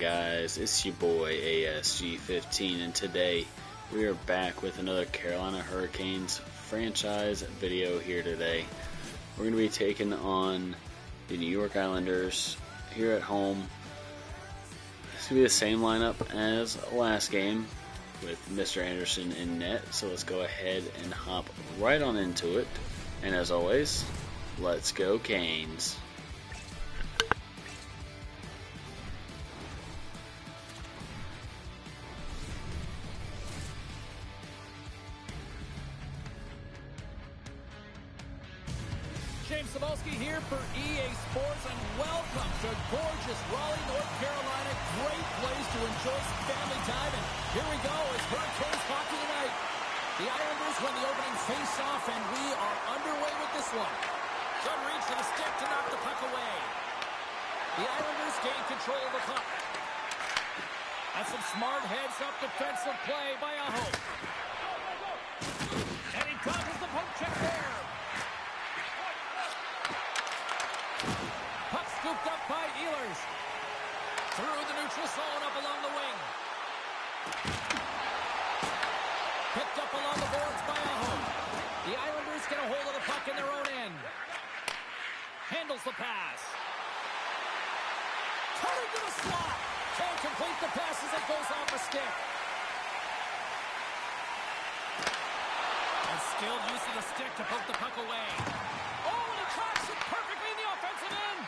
guys? It's your boy ASG15, and today we are back with another Carolina Hurricanes franchise video here today. We're going to be taking on the New York Islanders here at home. It's going to be the same lineup as last game with Mr. Anderson in net, so let's go ahead and hop right on into it. And as always, let's go Canes. Here for EA Sports, and welcome to gorgeous Raleigh, North Carolina. Great place to enjoy some family time, and here we go as Hurricanes hockey tonight. The Islanders win the opening face-off, and we are underway with this one. Good reach to the stick to knock the puck away. The Islanders gain control of the puck. That's some smart heads-up defensive play by Aho. And he dodges the poke check there. Puck scooped up by Ehlers. Through the neutral zone up along the wing. Picked up along the boards by Aho. The Islanders get a hold of the puck in their own end. Handles the pass. Turning to the slot. Can't complete the pass as it goes off a stick. And skilled use of the stick to poke the puck away. Oh, and it tracks it perfectly in the offensive end.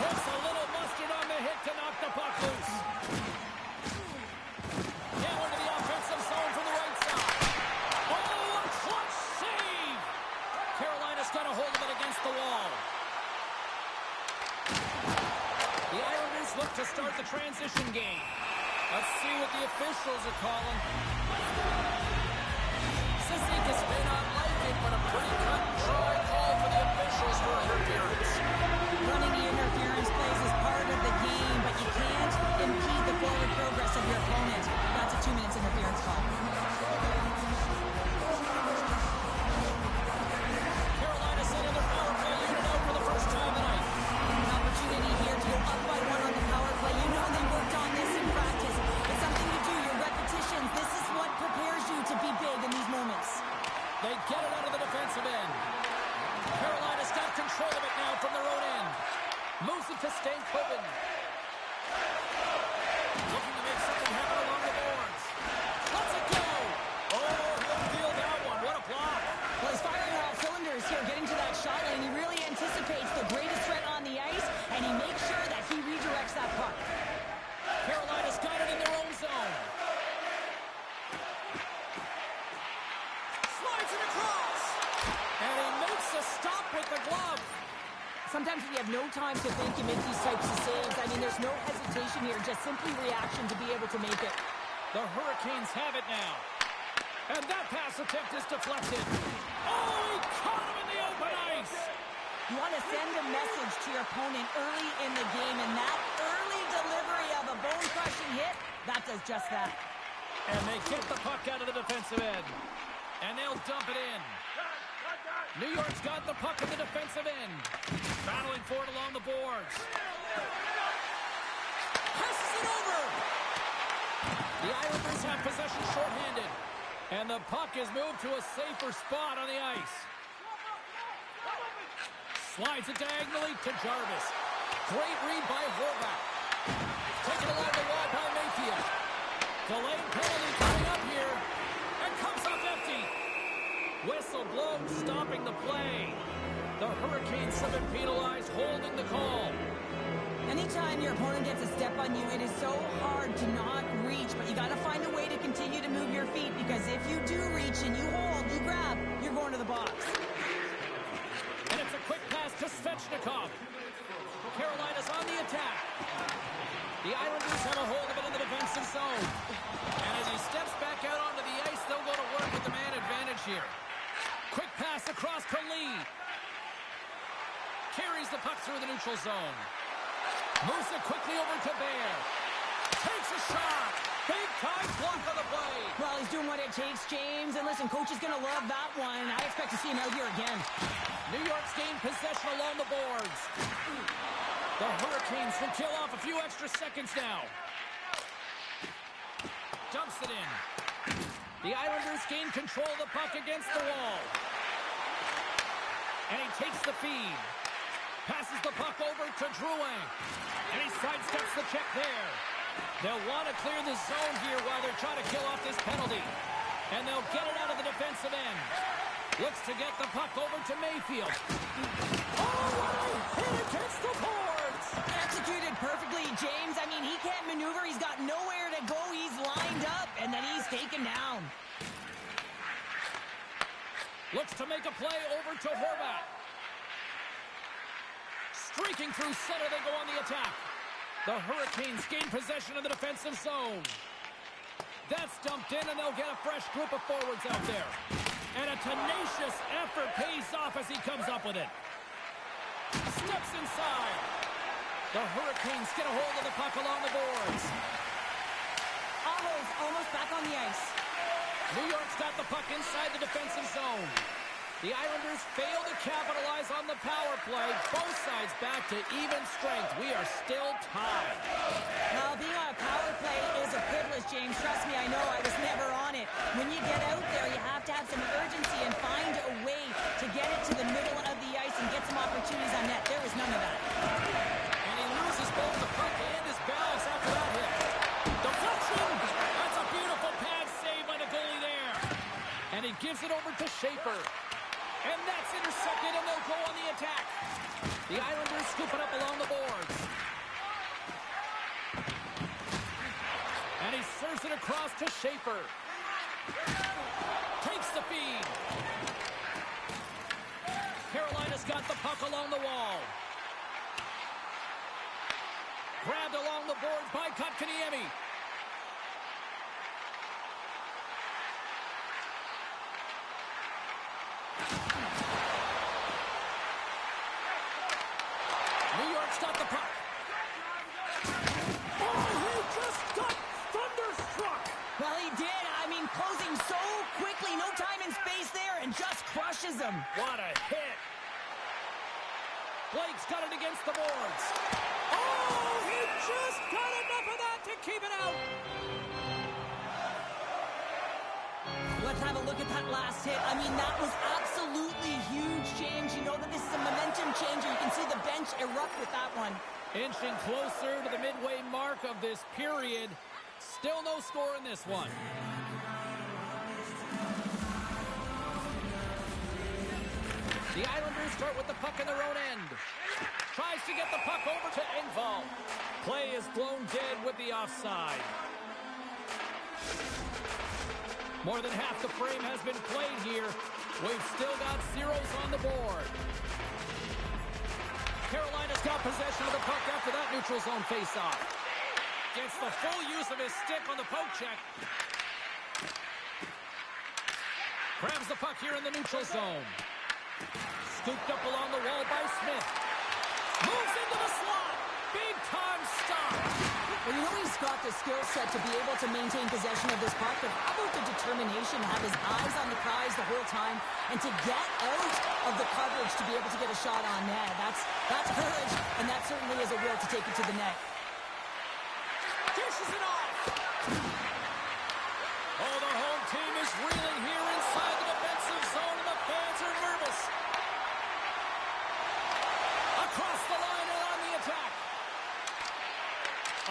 Puts a little mustard on the hit to knock the puck loose. Now into the offensive zone from the right side. Oh, a clutch save! Carolina's got a hold of it against the wall. The Islanders look to start the transition game. Let's see what the officials are calling. Sissy may not like it, but a pretty cut and dry call for the officials for interference. Running the interference plays is part of the game, but you can't impede the forward progress of your opponent. That's a 2 minutes interference call. Carolina sending their power play unit out for the first time tonight. An opportunity here to go up by one on the power play. You know they worked on this in practice. It's something you do, your repetitions. This is what prepares you to be big in these moments. They get it out of the defensive end. Carolina's got control of it now from their own end. Moves it to Stankoven. Looking to make something happen along the boards. Let's it go. Oh, he'll feel that one. What a block. Well, he's firing off cylinders here, getting to that shot lane. He really anticipates the greatest threat on the ice, and he makes sure that he redirects that puck. Carolina's got it in their own zone. Slides it across. And he makes a stop with the glove. Sometimes when you have no time to think, you make these types of saves. I mean, there's no hesitation here, just simply reaction to be able to make it. The Hurricanes have it now. And that pass attempt is deflected. Oh, he caught him in the open ice. You want to send a message to your opponent early in the game, and that early delivery of a bone-crushing hit, that does just that. And they get the puck out of the defensive end. And they'll dump it in. New York's got the puck in the defensive end. Battling for it along the boards. Passes it over. The Islanders have possession shorthanded. And the puck is moved to a safer spot on the ice. Slides it diagonally to Jarvis. Great read by Horvath. Taken along the wall by Mayfield. Delayed penalty coming up here. And comes up empty. Whistle blown, stopping the play. The Hurricanes have been penalized, holding the call. Anytime your opponent gets a step on you, it is so hard to not reach, but you got to find a way to continue to move your feet, because if you do reach and you hold, you grab, you're going to the box. And it's a quick pass to Svechnikov. Carolina's on the attack. The Islanders have a hold of it in the defensive zone. And as he steps back out onto the ice, they'll go to work with the man advantage here. Quick pass across to Lee. Carries the puck through the neutral zone. Moves it quickly over to Bear. Takes a shot. Big time block on the play. Well, he's doing what it takes, James. And listen, coach is going to love that one. I expect to see him out here again. New York's gained possession along the boards. The Hurricanes can kill off a few extra seconds now. Dumps it in. The Islanders gain control of the puck against the wall. And he takes the feed. Passes the puck over to Drouin. And he sidesteps the check there. They'll want to clear the zone here while they're trying to kill off this penalty. And they'll get it out of the defensive end. Looks to get the puck over to Mayfield. Oh, what a hit against the boards! Executed perfectly, James. I mean, he can't maneuver. He's got nowhere to go. He's lined up, and then he's taken down. Looks to make a play over to Horvat. Streaking through center, they go on the attack. The Hurricanes gain possession of the defensive zone. That's dumped in, and they'll get a fresh group of forwards out there. And a tenacious effort pays off as he comes up with it. Steps inside. The Hurricanes get a hold of the puck along the boards. Aho's almost back on the ice. New York's got the puck inside the defensive zone. The Islanders fail to capitalize on the power play. Both sides back to even strength. We are still tied. Now, being on a power play is a privilege, James. Trust me, I know. I was never on it. When you get out there, you have to have some urgency and find a way to get it to the middle of the ice and get some opportunities on net. There was none of that. And he loses both the puck and his balance after that hit. Deflection! That's a beautiful pad save by the goalie there. And he gives it over to Schaefer. And that's intercepted, and they'll go on the attack. The Islanders scoop it up along the boards. And he serves it across to Schaefer. Takes the feed. Carolina's got the puck along the wall. Grabbed along the boards by Kotkaniemi. New York's got the puck. Oh, he just got thunderstruck. Well, he did. I mean, closing so quickly. No time and space there, and just crushes him. What a hit. Blake's got it against the boards. Oh, he just got enough of that to keep it out. Let's have a look at that last hit. I mean, that was absolutely huge, James. You know that this is a momentum changer. You can see the bench erupt with that one. Inching closer to the midway mark of this period. Still no score in this one. The Islanders start with the puck in their own end. Tries to get the puck over to Engvall. Play is blown dead with the offside. More than half the frame has been played here. We've still got zeros on the board. Carolina's got possession of the puck after that neutral zone faceoff. Gets the full use of his stick on the poke check. Grabs the puck here in the neutral zone. Scooped up along the wall by Smith. Moves into the slot. Big time stop. Well, you know he's got the skill set to be able to maintain possession of this puck, but how about the determination to have his eyes on the prize the whole time and to get out of the coverage to be able to get a shot on net? That's courage, and that certainly is a will to take it to the net. Dishes it off. Oh, the home team is reeling here inside the defensive zone, and the fans are nervous. Across the line and on the attack.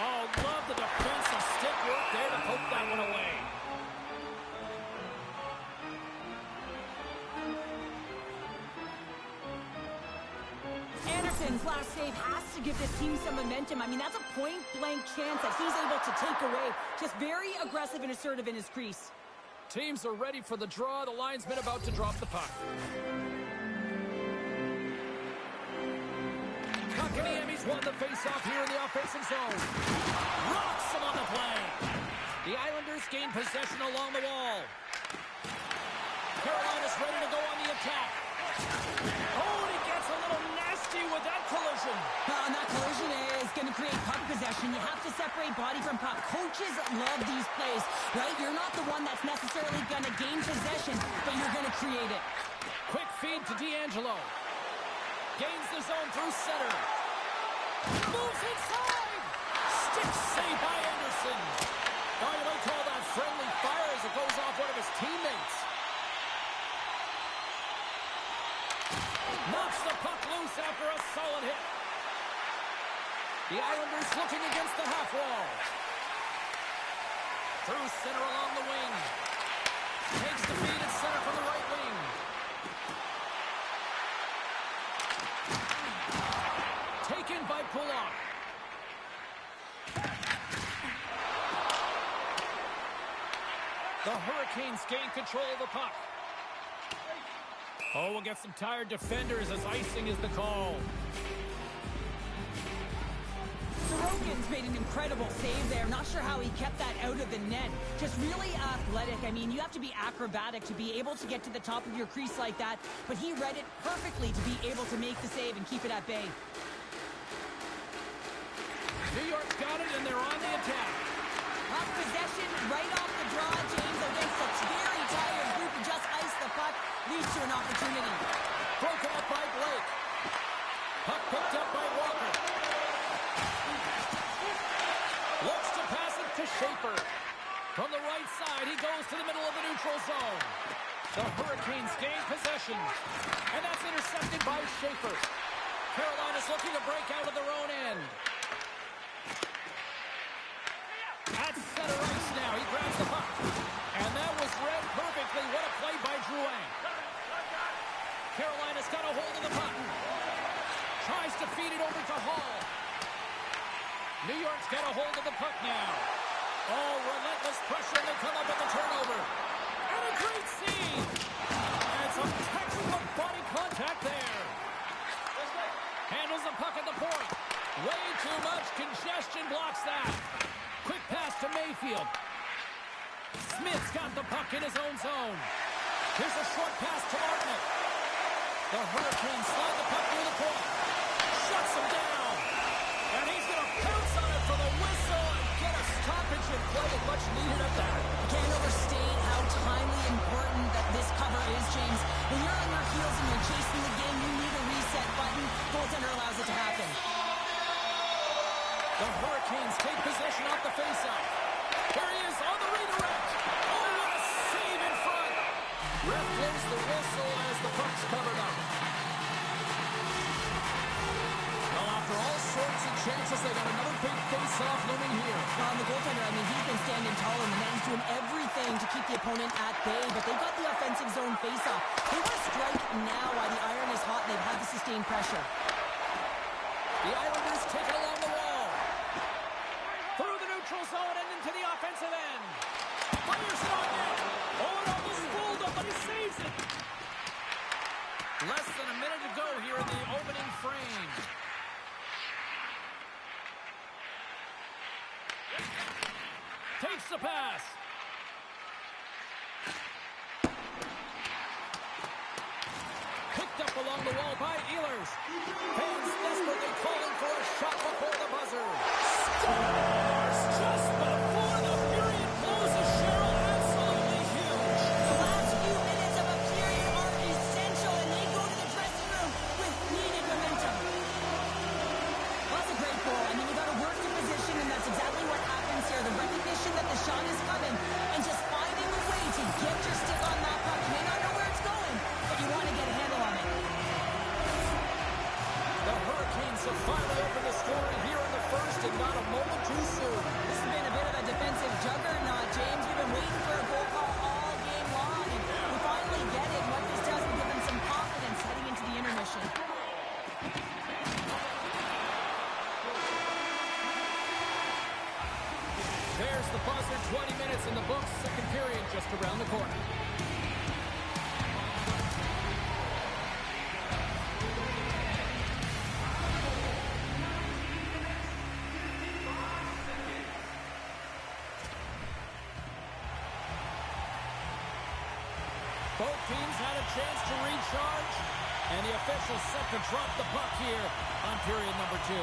Oh, love the defensive stick work there to poke that one away. Anderson's last save has to give this team some momentum. I mean, that's a point-blank chance that he's able to take away. Just very aggressive and assertive in his crease. Teams are ready for the draw. The linesman about to drop the puck. Kotkaniemi's won the faceoff here in the offensive zone. Rocks him on the play. The Islanders gain possession along the wall. Carolina's ready to go on the attack. Oh, and he gets a little nasty with that collision. And that collision is going to create puck possession. You have to separate body from puck. Coaches love these plays, right? You're not the one that's necessarily going to gain possession, but you're going to create it. Quick feed to D'Angelo. Gains the zone through center. moves inside. Stick save by Anderson. Oh, you might call that friendly fire as it goes off one of his teammates. Knocks the puck loose after a solid hit. The Islanders looking against the half wall. Through center along the wing. Takes the feed at center from the right wing. Taken by Pullock. The Hurricanes gain control of the puck. Oh, we'll get some tired defenders as icing is the call. Sorokin's made an incredible save there. Not sure how he kept that out of the net. Just really athletic. I mean, you have to be acrobatic to be able to get to the top of your crease like that, but he read it perfectly to be able to make the save and keep it at bay. New York's got it, and they're on the attack. Up possession right off the draw, James, against a very tired group who just iced the puck, leads to an opportunity. Broken up by Blake. Puck picked up by Walker. Looks to pass it to Schaefer. From the right side, he goes to the middle of the neutral zone. The Hurricanes gain possession. And that's intercepted by Schaefer. Carolina's looking to break out of their own end. At center ice now, he grabs the puck. And that was read perfectly. What a play by Drouin. Carolina's got a hold of the puck. Tries to feed it over to Hall. New York's got a hold of the puck now. Oh, relentless pressure, and they come up with the turnover. And a great save. And some textbook body contact there. Handles the puck at the point. Way too much congestion blocks that. Quick pass to Mayfield. Smith's got the puck in his own zone. Here's a short pass to Martin. The Hurricanes slide the puck near the point. Shuts him down. And he's going to pounce on it for the whistle and get a stoppage in play, and much needed at that. Can't overstate how timely important that this cover is, James. When you're on your heels and you're chasing the game, you need a reset button. Goaltender allows it to happen. The Hurricanes take possession off the faceoff. Here he is on the redirect. Oh, what a save in front. Ref blows the whistle as the puck's covered up. Well, after all sorts of chances, they got another big face-off looming here. On the goaltender, I mean, he's been standing tall, and the man's doing everything to keep the opponent at bay, but they've got the offensive zone face-off. They want to strike now while the iron is hot, and they've had the sustained pressure. The Islanders take it along the wall. Through the neutral zone and into the offensive end. Fires it on net. Oh, it almost fooled him, but he saves it. Less than a minute to go here in the opening frame. Takes the pass. Picked up along the wall by Ehlers. Fans desperately calling for a shot before the buzzer. Scores just before the period closes. Cheryl, absolutely huge. The last few minutes of a period are essential, and they go to the dressing room with needed momentum. Well, that's a great goal. I mean, you got to work the position, and that's exactly what happens here. The recognition that the shot is coming, and just finding a way to get your stick on that puck. You may not know where it's going, but you want to get a handle on it. The Hurricanes have finally opened the scoring here in the first, and not a moment too soon. This has been a bit of a defensive juggernaut, James. We've been waiting for a goal call all game long, and we finally get it. What this does is give them some confidence heading into the intermission. There's the buzzer. 20 minutes in the books. Second period just around the corner. Both teams had a chance to recharge, and the officials set to drop the puck here on period number 2.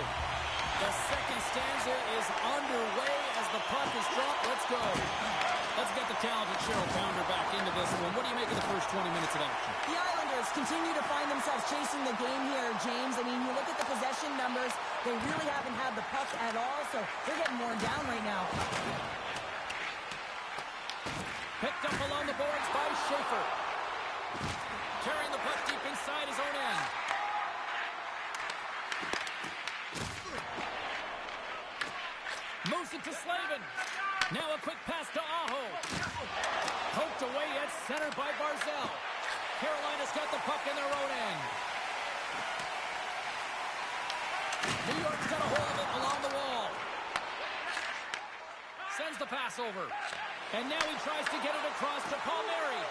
The second stanza is underway as the puck is dropped. Let's go. Let's get the talented Cheryl Pounder back into this one. What do you make of the first 20 minutes of action? The Islanders continue to find themselves chasing the game here, James. I mean, you look at the possession numbers, they really haven't had the puck at all, so they're getting worn down right now. Picked up along the boards by Schaefer. Carrying the puck deep inside his own end. Moves it to Slavin. Now a quick pass to Aho. Poked away at center by Barzal. Carolina's got the puck in their own end. New York's got a hold of it along the wall. Sends the pass over. And now he tries to get it across to Palmieri.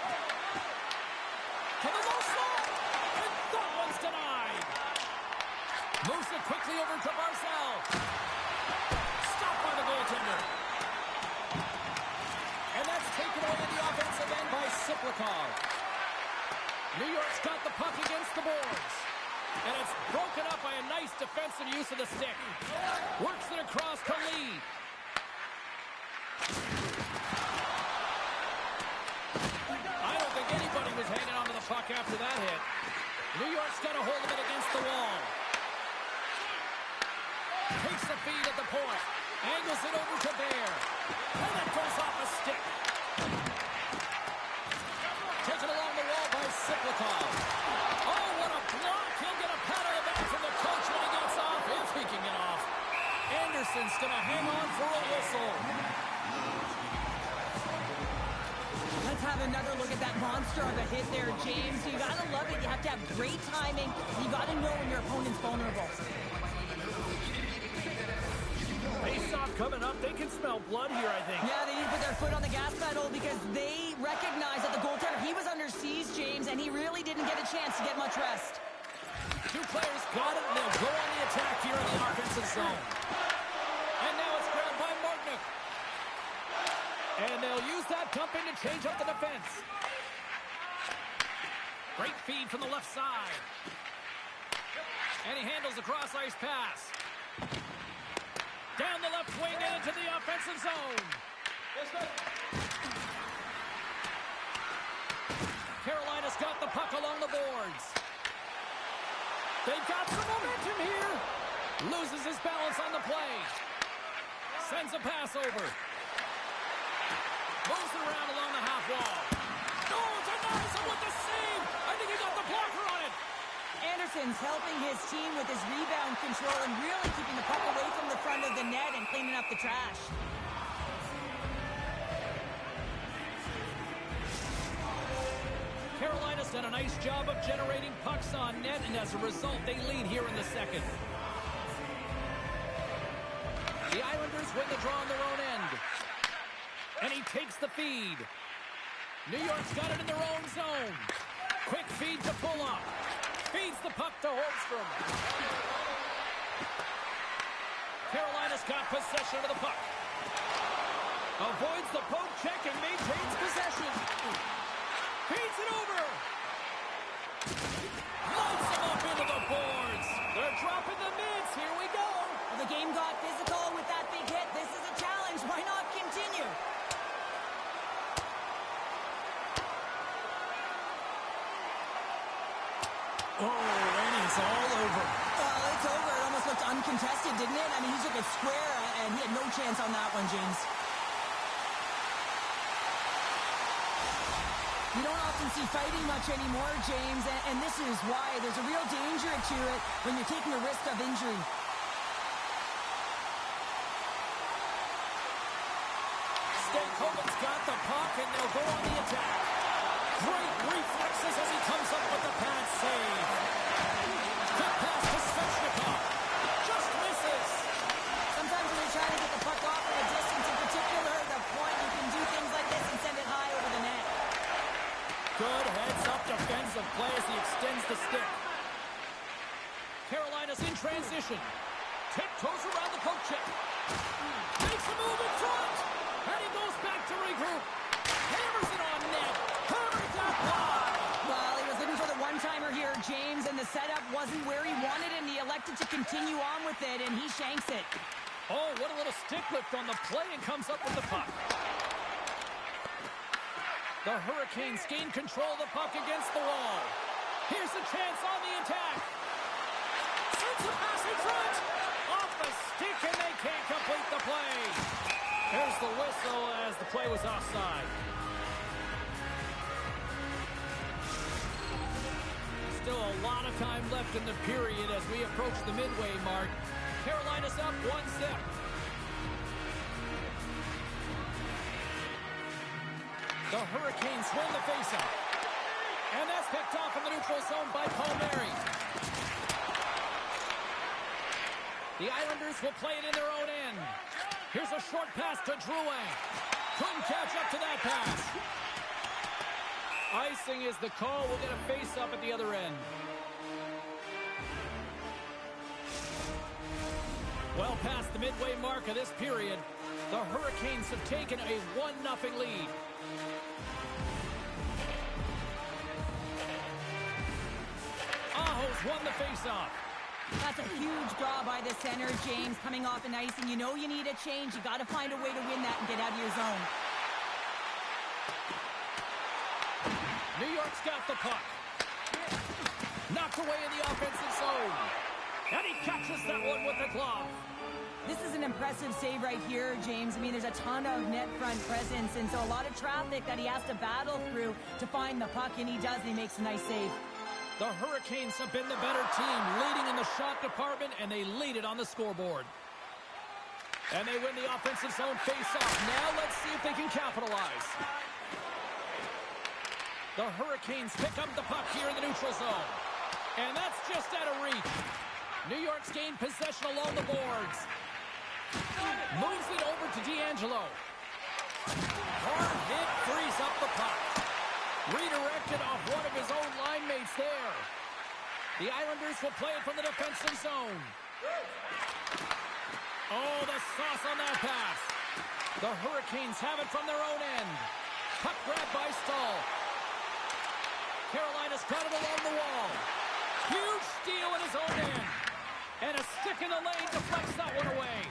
To the low slot. And that one's denied. Moves it quickly over to Barzal. Stopped by the goaltender. And that's taken away in the offensive end by Siplikov. New York's got the puck against the boards. And it's broken up by a nice defensive use of the stick. Works it across to Lee. I don't think anybody was hanging on to the puck after that hit. New York's got a hold of it against the wall. Takes the feed at the point. Angles it over to Bear. And it goes off a stick. Taken along the wall by Siplikov. Oh, what a block. He'll get a pat on the back from the coach when he gets off, if he can get off. Anderson's going to hang on for a whistle. Let's have another look at that monster of a hit there, James. You got to love it. You have to have great timing. You got to know when your opponent's vulnerable. Face-off coming up. They can smell blood here, I think. Yeah, they need to put their foot on the gas pedal because they recognize that the goaltender, he was under siege, James, and he really didn't get a chance to get much rest. Two players got it, and they'll go on the attack here in the offensive zone. And now it's grabbed by Martinick. And they'll use that dumping to change up the defense. Great feed from the left side. And he handles a cross-ice pass. Down the left wing and into the offensive zone. Carolina's got the puck along the boards. They've got some momentum here. Loses his balance on the play. Sends a pass over. Moves it around along the half wall. Oh, denies him with the save. I think he got the blocker on it. Anderson's helping his team with his rebound control and really keeping the puck away from the front of the net and cleaning up the trash. Carolina's done a nice job of generating pucks on net, and as a result, they lead here in the second. The Islanders win the draw on their own end. And he takes the feed. New York's got it in their own zone. Quick feed to Bullock. Feeds the puck to Holmstrom. Carolina's got possession of the puck. Avoids the poke check and maintains possession. Feeds it over. Lights him up into the boards. They're dropping the mids. Here we go. Well, the game got physical with that big hit. This is a challenge. Why not continue? Oh, and it's all over. Well, it's over. It almost looked uncontested, didn't it? I mean, he took a square, and he had no chance on that one, James. You don't often see fighting much anymore, James, and this is why. There's a real danger to it when you're taking a risk of injury. Stankoven's got the puck, and they'll go on the attack. Great reflexes as he comes up with the pad save. Good pass to Svechnikov. Just misses. Sometimes when you're trying to get the puck off at a distance, in particular, the point, you can do things like this and send it high over the net. Good heads-up defensive play as he extends the stick. Carolina's in transition. Tiptoes around the poke check. Makes a move in front. And he goes back to regroup. Hammers it on net. Hammers that wide. Well, he was looking for the one-timer here, James, and the setup wasn't where he wanted, and he elected to continue on with it, and he shanks it. Oh, what a little stick lift on the play, and comes up with the puck. The Hurricanes gain control of the puck against the wall. Here's a chance on the attack. Sends the pass in front. Off the stick, and they can't complete the play. There's the whistle as the play was offside. Still a lot of time left in the period as we approach the midway mark. Carolina's up 1-0. The Hurricanes win the faceoff. And that's picked off in the neutral zone by Palmieri. The Islanders will play it in their own end. Here's a short pass to Drouin. Couldn't catch up to that pass. Icing is the call. We'll get a face-up at the other end. Well past the midway mark of this period, the Hurricanes have taken a 1-0 lead. Aho's won the faceoff. That's a huge draw by the center, James, coming off an icing. You know you need a change. You got to find a way to win that and get out of your zone. New York's got the puck. Knocked away in the offensive zone. And he catches that one with the glove. This is an impressive save right here, James. I mean, there's a ton of net front presence, and so a lot of traffic that he has to battle through to find the puck, and he does, and he makes a nice save. The Hurricanes have been the better team, leading in the shot department, and they lead it on the scoreboard. And they win the offensive zone face-off. Now let's see if they can capitalize. The Hurricanes pick up the puck here in the neutral zone. And that's just out of reach. New York's gained possession along the boards. Moves it over to D'Angelo. Hard hit, frees up the puck. Redirected off one of his own line mates there. The Islanders will play it from the defensive zone. Oh, the sauce on that pass. The Hurricanes have it from their own end. Puck grab by Stahl. Carolina's got it along the wall. Huge steal in his own end. And a stick in the lane deflects that one away.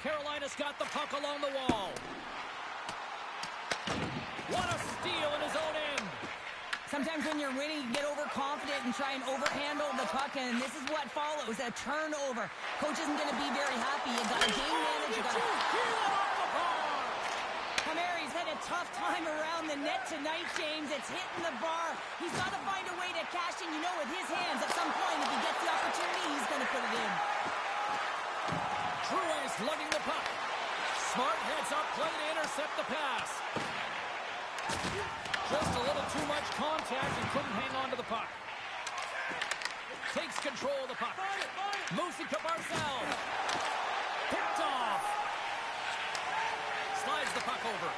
Carolina's got the puck along the wall. What a steal in his own end. Sometimes when you're winning, you get overconfident and try and overhandle the puck, and this is what follows, a turnover. Coach isn't going to be very happy. You got to game manage. You got to... Palmieri's had a tough time around the net tonight, James. It's hitting the bar. He's got to find a way to cash in. You know, with his hands, at some point, if he gets the opportunity, he's going to put it in. Drouin's lugging the puck. Smart heads up play to intercept the pass. Just a little too much contact and couldn't hang on to the puck. Takes control of the puck. Moves it to Barzal. Picked off. Slides the puck over.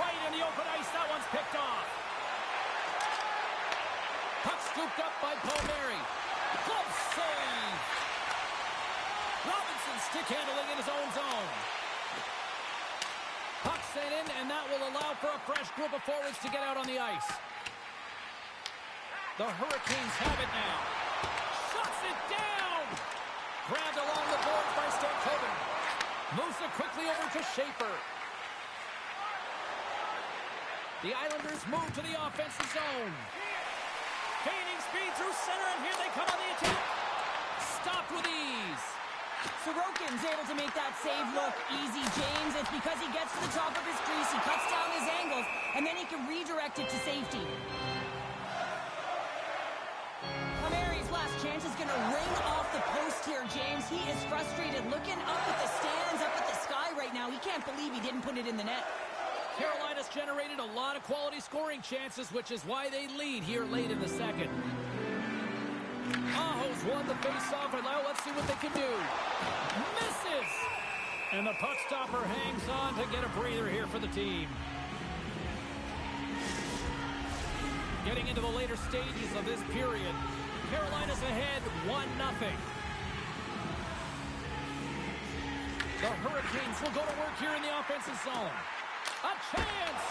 Right in the open ice. That one's picked off. Puck scooped up by Palmieri. Glove save. Robinson stick handling in his own zone. Puck sent in, and that will allow for a fresh group of forwards to get out on the ice. The Hurricanes have it now. Shuts it down. Grabbed along the boards by Stankoven. Moves it quickly over to Schaefer. The Islanders move to the offensive zone. Gaining speed through center, and here they come on the attack. Stopped with ease. Sorokin's able to make that save look easy, James. It's because he gets to the top of his crease, he cuts down his angles, and then he can redirect it to safety. Palmieri's last chance is going to ring off the post here, James. He is frustrated, looking up at the stands, up at the sky right now. He can't believe he didn't put it in the net. Carolina's generated a lot of quality scoring chances, which is why they lead here late in the second. Aho's won the face-off, and now let's see what they can do. Misses! And the puck stopper hangs on to get a breather here for the team. Getting into the later stages of this period, Carolina's ahead 1-0. The Hurricanes will go to work here in the offensive zone. A chance!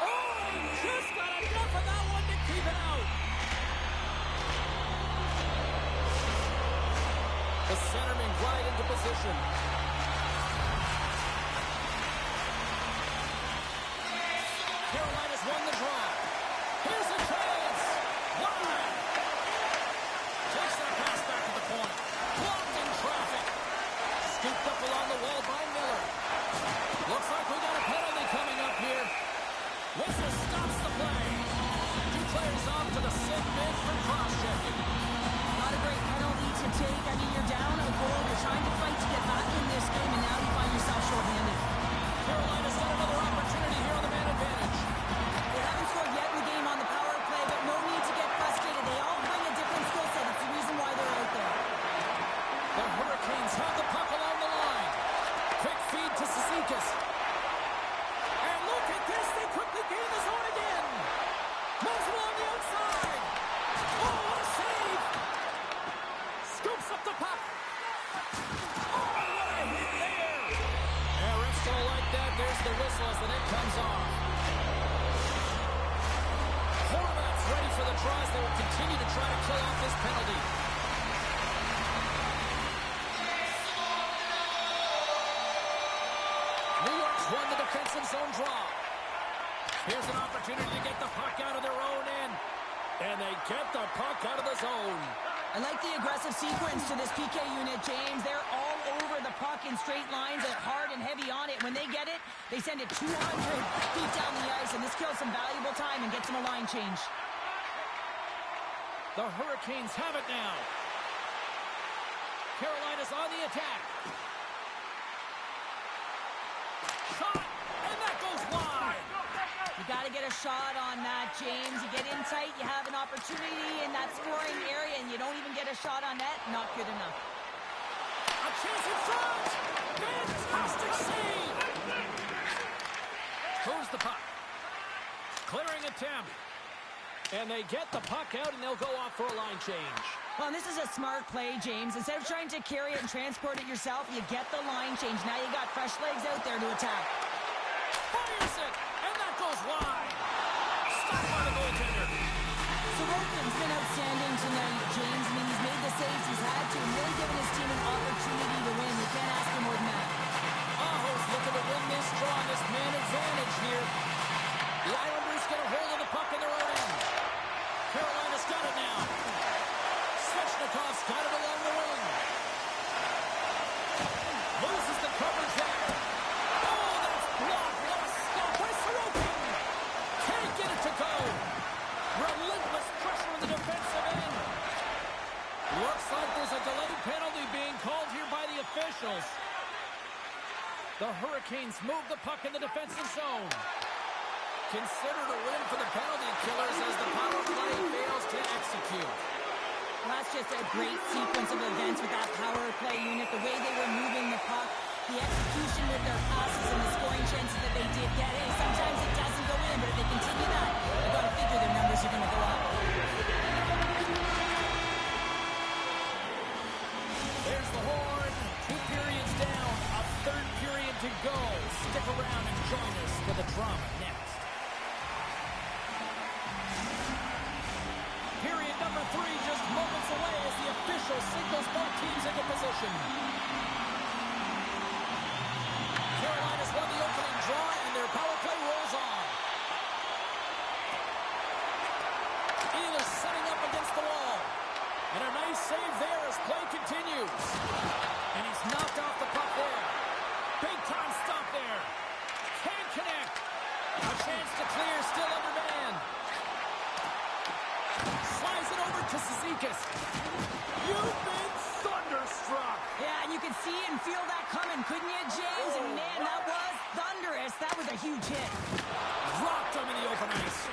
Oh, he just got enough of that one to keep it out. The centerman right into position. Carolina's won the draw. Here's a chance. Wide. Takes that pass back to the point. Blocked in traffic. Scooped up along the wall by Miller. Looks like we got a penalty coming up here. Whistle stops the play. Two players off to the sick man for cross-checking. Not a great penalty to take. I mean, you're down a goal. You're trying to fight to get back in this game, and now you find yourself shorthanded. Carolina's got another opportunity here on the man advantage. They haven't scored yet in the game on the power play, but no need to get frustrated. They all bring a different skill set. It's the reason why they're out there. The Hurricanes have the puck along the line. Quick feed to Cizikas. And look at this. They quickly gain the zone again. Moves it along the outside. Oh, what a save. Scoops up the puck. Oh, what a hit there. Yeah, refs don't like that. There's the whistle as the net comes off. Horvats ready for the draws. They will continue to try to kill off this penalty. New York's won the defensive zone draw. Here's an opportunity to get the puck out of their own end. And they get the puck out of the zone. I like the aggressive sequence to this PK unit, James. They're all over the puck in straight lines, hard and heavy on it. When they get it, they send it 200 feet down the ice, and this kills some valuable time and gets them a line change. The Hurricanes have it now. Carolina's on the attack. Shot, and that goes wide. You got to get a shot on that, James. You get in tight, you have an opportunity in that scoring area, and you don't even get a shot on net. Not good enough. A chance in front. Fantastic save. Moves the puck. Clearing attempt. And they get the puck out, and they'll go off for a line change. Well, this is a smart play, James. Instead of trying to carry it and transport it yourself, you get the line change. Now you got fresh legs out there to attack. Fires it, and that goes wide. Stopped by the goaltender. Sorokin's been outstanding tonight, James. I mean, he's made the saves he's had to and really given his team an opportunity to win. You can't ask for more than that. Aho's looking to win this draw on this man advantage here. The Islanders get a hold of the puck in their own end. Carolina's got it now. Svechnikov's got it along the wing. Loses the coverage there. Oh, that's blocked. What a stop by Sorokin. Can't get it to go. Relentless pressure in the defensive end. Looks like there's a delayed penalty being called here by the officials. The Hurricanes move the puck in the defensive zone. Considered a win for the penalty killers as the power play fails to execute. Well, that's just a great sequence of events with that power play unit, the way they were moving the puck, the execution with their passes and the scoring chances that they did get. Hey, sometimes it doesn't go in, but if they continue that, they've got to figure their numbers are going to go up. There's the horn. 2 periods down, a third period to go. Stick around and join us for the drama next. Period number 3 just moments away as the official signals both teams into position. Carolina's won the opening draw and their power play rolls on. Ehlers setting up against the wall. And a nice save there as play continues. And he's knocked off the puck there. Big time stop there. Can't connect. A chance to clear, still under man. Slides it over to Cizikas. You've been thunderstruck. Yeah, and you could see and feel that coming, couldn't you, James? And man, that was thunderous. That was a huge hit. Dropped him in the open ice.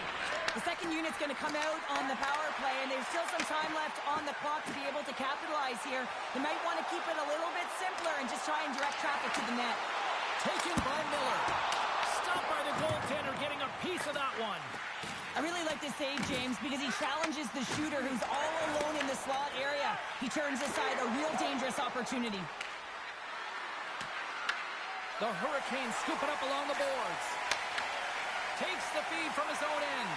The second unit's going to come out on the power play, and there's still some time left on the clock to be able to capitalize here. They might want to keep it a little bit simpler and just try and direct traffic to the net. Taken by Miller. Stopped by the goaltender, getting a piece of that one. I really like this save, James, because he challenges the shooter who's all alone in the slot area. He turns aside a real dangerous opportunity. The Hurricanes scoop it up along the boards. Takes the feed from his own end.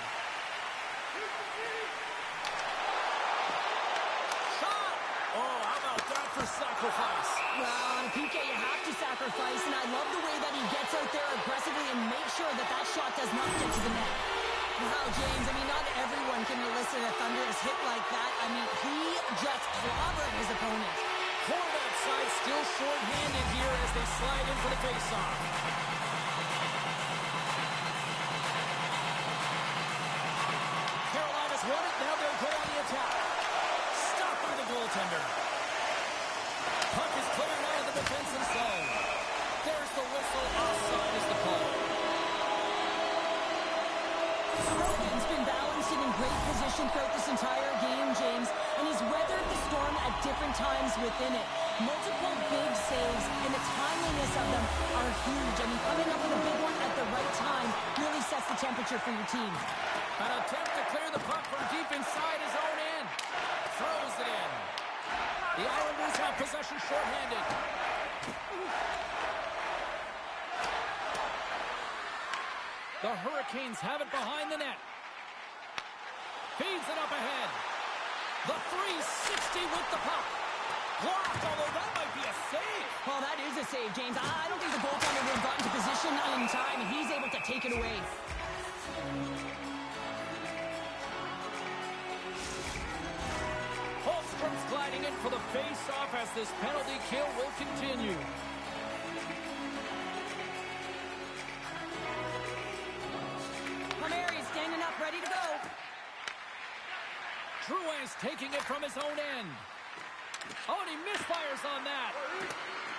Shot! Oh, how about that for sacrifice. Well, on a PK, you have to sacrifice, and I love the way that he gets out there aggressively and makes sure that that shot does not get to the net. Wow, James, I mean, not everyone can elicit a thunderous hit like that. I mean, he just clobbered his opponent. Horvat side still short-handed here as they slide in for the face-off. Carolina's won it. Now they'll go on the attack. Stopped by the goaltender. Puck is clearing out of the defensive zone. There's the whistle. Offside is the call. Sorokin's been balanced and in great position throughout this entire game, James, and he's weathered the storm at different times within it. Multiple big saves, and the timeliness of them are huge. I mean, coming up with a big one at the right time really sets the temperature for your team. An attempt to clear the puck from deep inside his own end. Throws it in. The Islanders have possession shorthanded. The Hurricanes have it behind the net. Feeds it up ahead. The 360 with the puck. Blocked, although that might be a save. Well, that is a save, James. I don't think the goaltender would have gotten to position in time, and he's able to take it away. Holmstrom's gliding in for the face-off as this penalty kill will continue. Palmieri's standing up, ready to go. Drouin's taking it from his own end. Oh, and he misfires on that.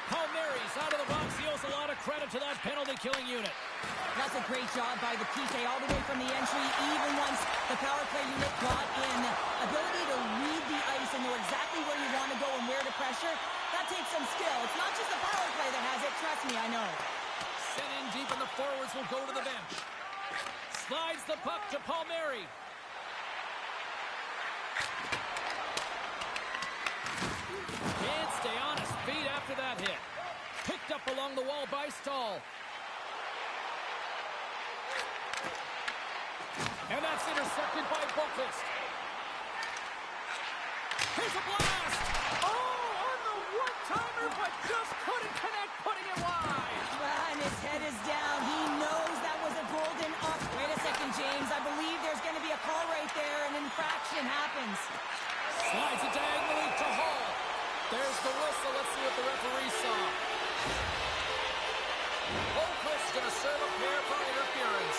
Palmieri's out of the box. He owes a lot of credit to that penalty-killing unit. That's a great job by the PK all the way from the entry, even once the power play unit got in. Ability to read the ice and know exactly where you want to go and where to pressure, that takes some skill. It's not just the power play that has it. Trust me, I know. Sent in deep, and the forwards will go to the bench. Slides the puck to Palmieri. Can't stay on his feet after that hit. Picked up along the wall by Stahl. And that's intercepted by Boqvist. Here's a blast! Oh, on the one-timer, but just couldn't connect, putting it wide. And his head is down. He knows that was a golden up. Wait a second, James. I believe there's going to be a call right there. An infraction happens. Slides it diagonally to Hall. There's the whistle. Let's see what the referee saw. Boqvist going to serve a pair for interference.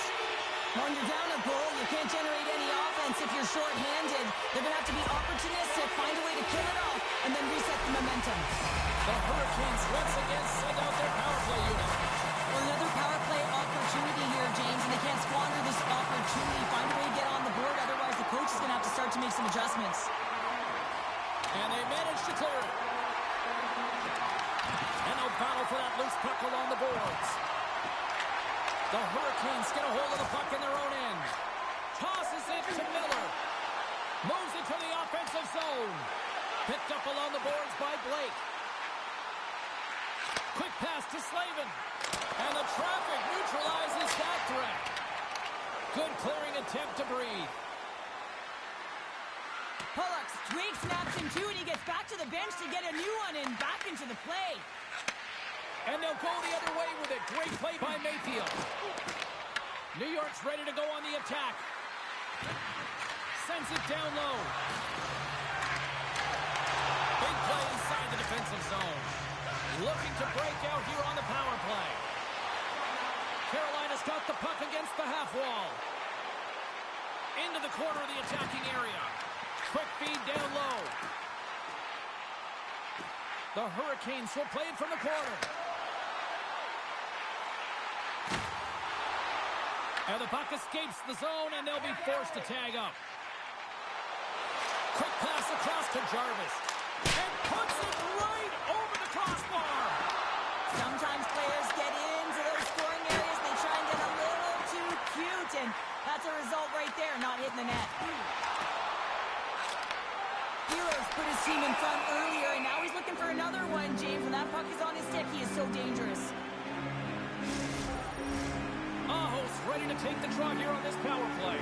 When you're down a goal, you can't generate any offense if you're shorthanded. They're going to have to be opportunistic, find a way to kill it off, and then reset the momentum. The Hurricanes once again send out their power play unit. Well, another power play opportunity here, James, and they can't squander this opportunity. Find a way to get on the board, otherwise the coach is going to have to start to make some adjustments. And they manage to clear it. And they'll battle for that loose puck along the boards. The Hurricanes get a hold of the puck in their own end. Tosses it to Miller. Moves it to the offensive zone. Picked up along the boards by Blake. Quick pass to Slavin. And the traffic neutralizes that threat. Good clearing attempt to breathe. Pullocks, Drake snaps him too, and he gets back to the bench to get a new one and back into the play. And they'll go the other way with it. Great play by Mayfield. New York's ready to go on the attack. Sends it down low. Big play inside the defensive zone. Looking to break out here on the power play. Carolina's got the puck against the half wall. Into the corner of the attacking area. Quick feed down low. The Hurricanes will play it from the corner. And the puck escapes the zone, and they'll be forced to tag up. Quick pass across to Jarvis. And puts it right over the crossbar. Sometimes players get into those scoring areas. They try and get a little too cute, and that's a result right there, not hitting the net. Heroes put his team in front earlier, and now he's looking for another one, James. When that puck is on his stick, he is so dangerous. Ahos ready to take the draw here on this power play.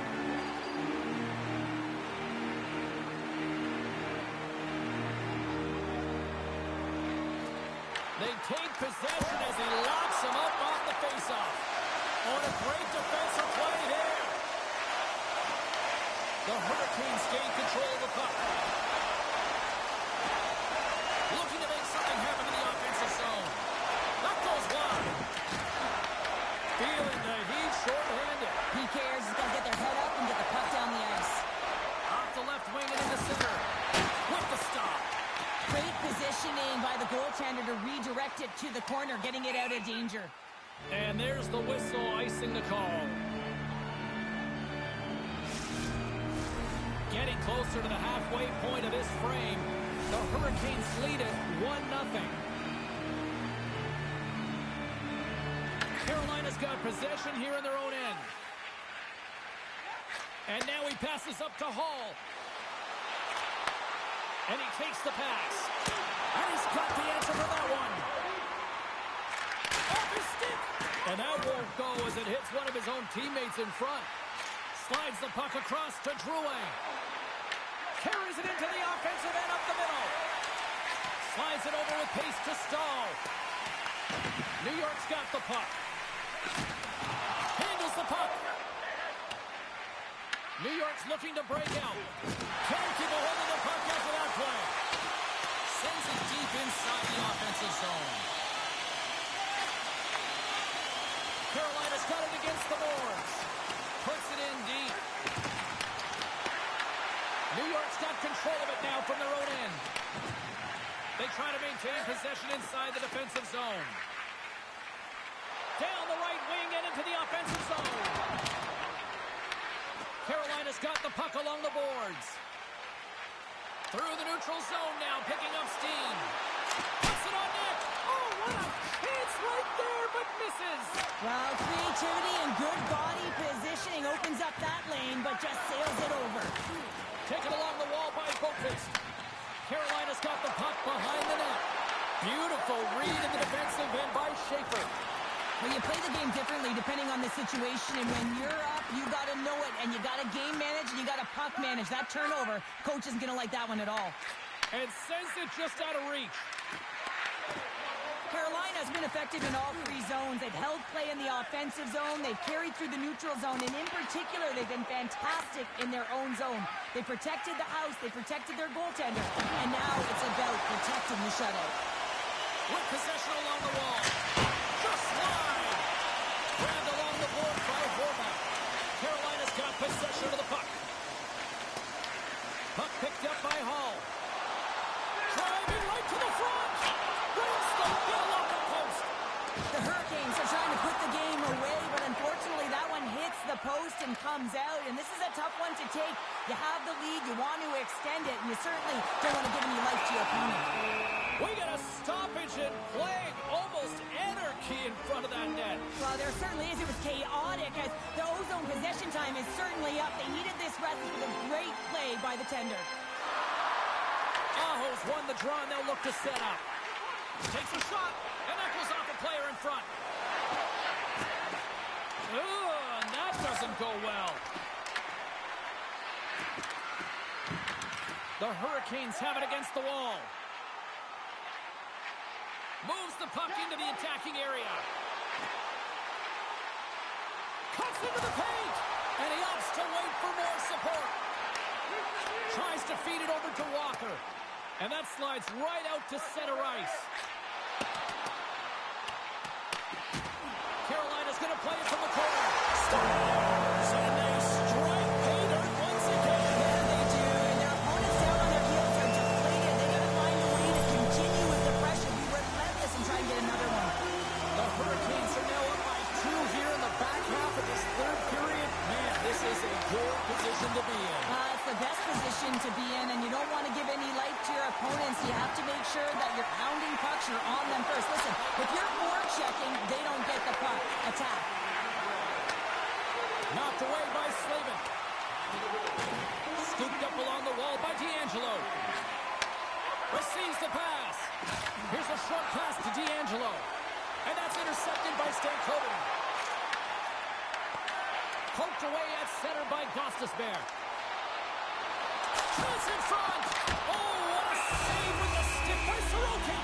They take possession as he locks him up off the faceoff. Oh, and a great defensive play there. The Hurricanes gain control of the puck. Looking to make something happen in the offensive zone. That goes wide. Feeling the heat short-handed. PKers is going to get their head up and get the puck down the ice. Off the left wing and in the center. With the stop. Great positioning by the goaltender to redirect it to the corner, getting it out of danger. And there's the whistle icing the call. Getting closer to the halfway point of this frame, the Hurricanes lead it 1-0. Carolina's got possession here in their own end. And now he passes up to Hall. And he takes the pass. And he's got the answer for that one. Off his stick. And that won't go as it hits one of his own teammates in front. Slides the puck across to Drouin. Carries it into the offensive end up the middle. Slides it over with pace to Stahl. New York's got the puck. Handles the puck. New York's looking to break out. Can't keep a hold of the puck after that play. Sends it deep inside the offensive zone. Carolina's got it against the boards. Puts it in deep. New York's got control of it now from their own end. They try to maintain possession inside the defensive zone. Down the right wing and into the offensive zone. Carolina's got the puck along the boards. Through the neutral zone now, picking up steam. Puts it on net. Oh, what a chance right there, but misses. Well, creativity and good body positioning opens up that lane, but just sails it over. Taken along the wall by Boqvist. Carolina's got the puck behind the net. Beautiful read in the defensive end by Schaefer. Well, you play the game differently depending on the situation, and when you're up, you got to know it, and you got to game manage, and you got to puck manage. That turnover, coach isn't going to like that one at all. And sends it just out of reach. Carolina's been effective in all three zones. They've held play in the offensive zone. They've carried through the neutral zone, and in particular, they've been fantastic in their own zone. They protected the house. They protected their goaltender, and now it's about protecting the shutout. With possession along the wall. Just wide. Grabbed along the board by Horvath. Carolina's got possession of the puck. Puck picked up by Hall. Driving right to the front. Brings the bill off the post. The Hurricanes are trying to put the game away, but unfortunately that one hits the post and comes out, and this is a tough one to take. You have the lead, you want to extend it, and you certainly don't want to give any life to your opponent. We got a stoppage in play. Almost anarchy in front of that net. Well, there certainly is. It was chaotic as the ozone possession time is certainly up. They needed this rest with a great play by the tender. Aho's won the draw, and they'll look to set up. Takes a shot, and that goes off a player in front. Ooh, and that doesn't go well. The Hurricanes have it against the wall. Moves the puck into the attacking area. Cuts into the paint, and he opts to wait for more support. Tries to feed it over to Walker, and that slides right out to center ice. Carolina's going to play it from the corner. Stars, and they strike pay dirt once again. Yeah, they do, and their opponents down on their heels are deflated. They got to find a way to continue with the pressure, be relentless, and try and get another one. The Hurricanes are now up by 2 here in the back half of this third period. Man, this is a good position to be in. It's the best position to be in, and you don't want to give any life to your opponents. You have to make sure that you're pounding pucks, you're on them first. Listen, if you're forechecking, they don't get the puck. Attack. Knocked away by Slavin. Scooped up along the wall by D'Angelo. Receives the pass. Here's a short pass to D'Angelo. And that's intercepted by Stankoven. Poked away at center by Gostisbehere. Chance in front. Oh, what a save with the stick by Sorokin.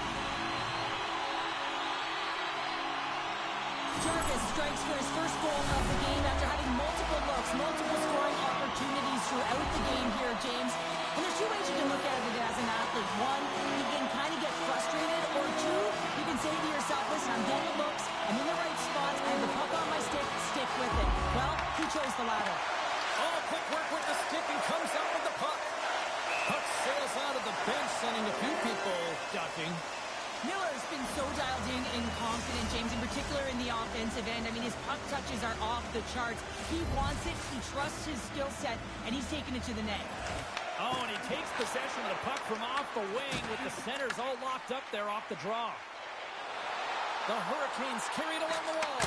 Jarvis strikes for his first goal of the game after having multiple looks, multiple scoring opportunities throughout the game here, James. And there's two ways you can look at it as an athlete. One, you can kind of get frustrated, or two, you can say to yourself, listen, I'm getting looks, I'm in the right spots, I have the puck on my stick, stick with it. Well, he chose the latter. Oh, quick work with the stick and comes out with the puck. Puck sails out of the bench, sending a few people ducking. Miller's been so dialed in and confident, James, in particular in the offensive end. I mean, his puck touches are off the charts. He wants it, he trusts his skill set, and he's taking it to the net. Oh, and he takes possession of the puck from off the wing with the centers all locked up there off the draw. The Hurricanes carry it along the wall.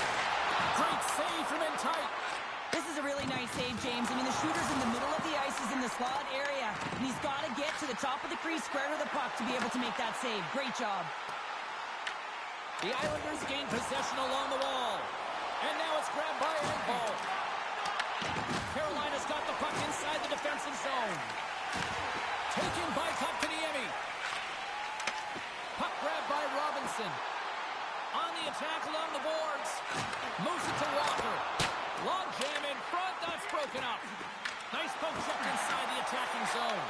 Great save from in tight. This is a really nice save, James. I mean, the shooter's in the middle of the ice, is in the slot area, and he's got to get to the top of the crease, square to the puck to be able to make that save. Great job. The Islanders gain possession along the wall. And now it's grabbed by Engvall. Carolina's got the puck inside the defensive zone. Taken by Kotkaniemi. Puck grabbed by Robinson. On the attack along the boards. Moves it to Walker. Long jam in front. That's broken up. Nice poke check inside the attacking zone.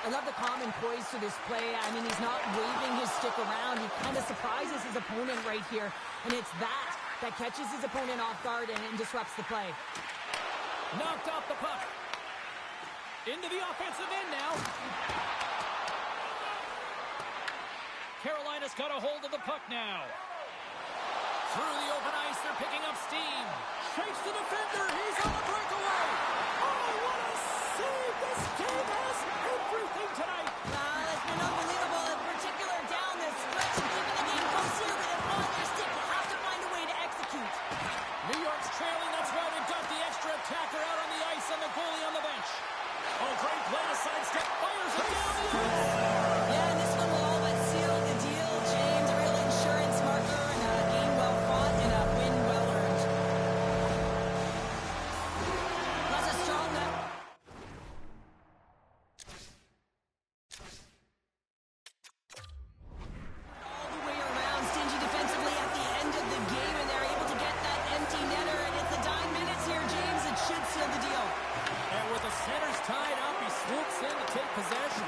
I love the calm and poise to this play. I mean, he's not waving his stick around. He kind of surprises his opponent right here. And it's that catches his opponent off guard and disrupts the play. Knocked off the puck. Into the offensive end now. Carolina's got a hold of the puck now. Through the open ice, they're picking up steam. Shakes the defender. He's on the breakaway. Oh, what a save. This game has everything tonight. It's been unbelievable, in particular down this stretch. And keeping the game close here with it on their stick. You have to find a way to execute. New York's trailing. That's why they've got the extra attacker out on the ice and the goalie on the bench. Oh, great play to sidestep. Fires it down the ice. Yeah, and this one will all but seal the deal, James. A real insurance marker and a game well fought and a win well earned. That's a strong net. All the way around, stingy defensively at the end of the game, and they're able to get that empty netter, and it's the dying minutes here, James. It should seal the deal. And with the centers tied up, he swoops in to take possession.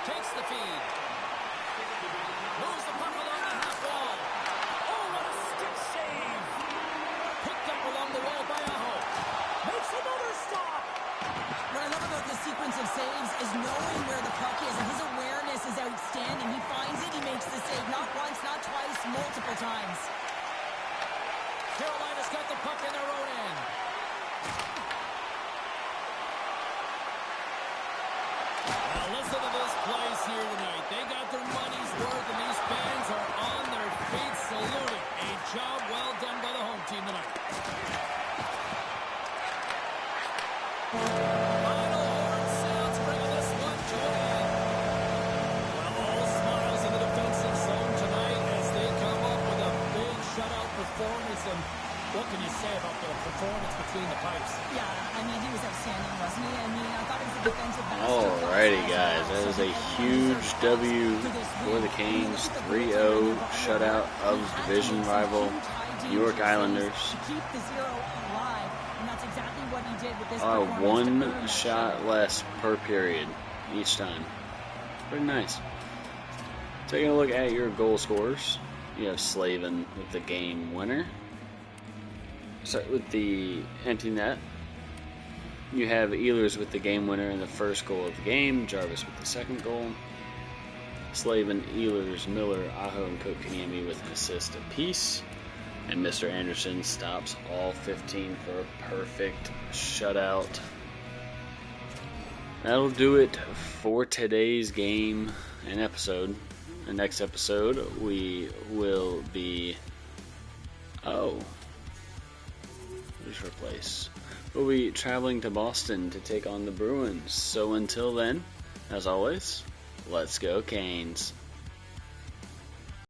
Takes the feed. Moves the puck along the half wall. Oh, what a stick save. Picked up along the wall by Aho. Makes another stop. What I love about this sequence of saves is knowing where the puck is, and his awareness is outstanding. He finds it, he makes the save, not once, not twice, multiple times. Carolina's got the puck in their own end. Now listen to this place here tonight. They got their money's worth, and these fans are on their feet saluting. A job well done by the home team tonight. Final horn sounds, bringing this one to an end. Well, all smiles in the defensive zone tonight as they come up with a big shutout performance. And what can you say about the performance between the pipes? Yeah, I mean, he was outstanding, wasn't he? I mean, I thought it was a defensive masterclass. Alrighty, guys, that is a huge W for the Canes. 3-0 shutout of division rival New York Islanders. Keep the zero alive, and that's exactly what he did with this One shot less per period each time. Pretty nice. Taking a look at your goal scorers, you have Slavin with the game winner. Start with the empty net. You have Ehlers with the game winner and the first goal of the game. Jarvis with the second goal. Slavin, Ehlers, Miller, Aho, and Kotkaniemi with an assist apiece. And Mr. Anderson stops all 15 for a perfect shutout. That'll do it for today's game and episode. The next episode, we will be... Where's your place? We'll be traveling to Boston to take on the Bruins. So until then, as always, let's go Canes.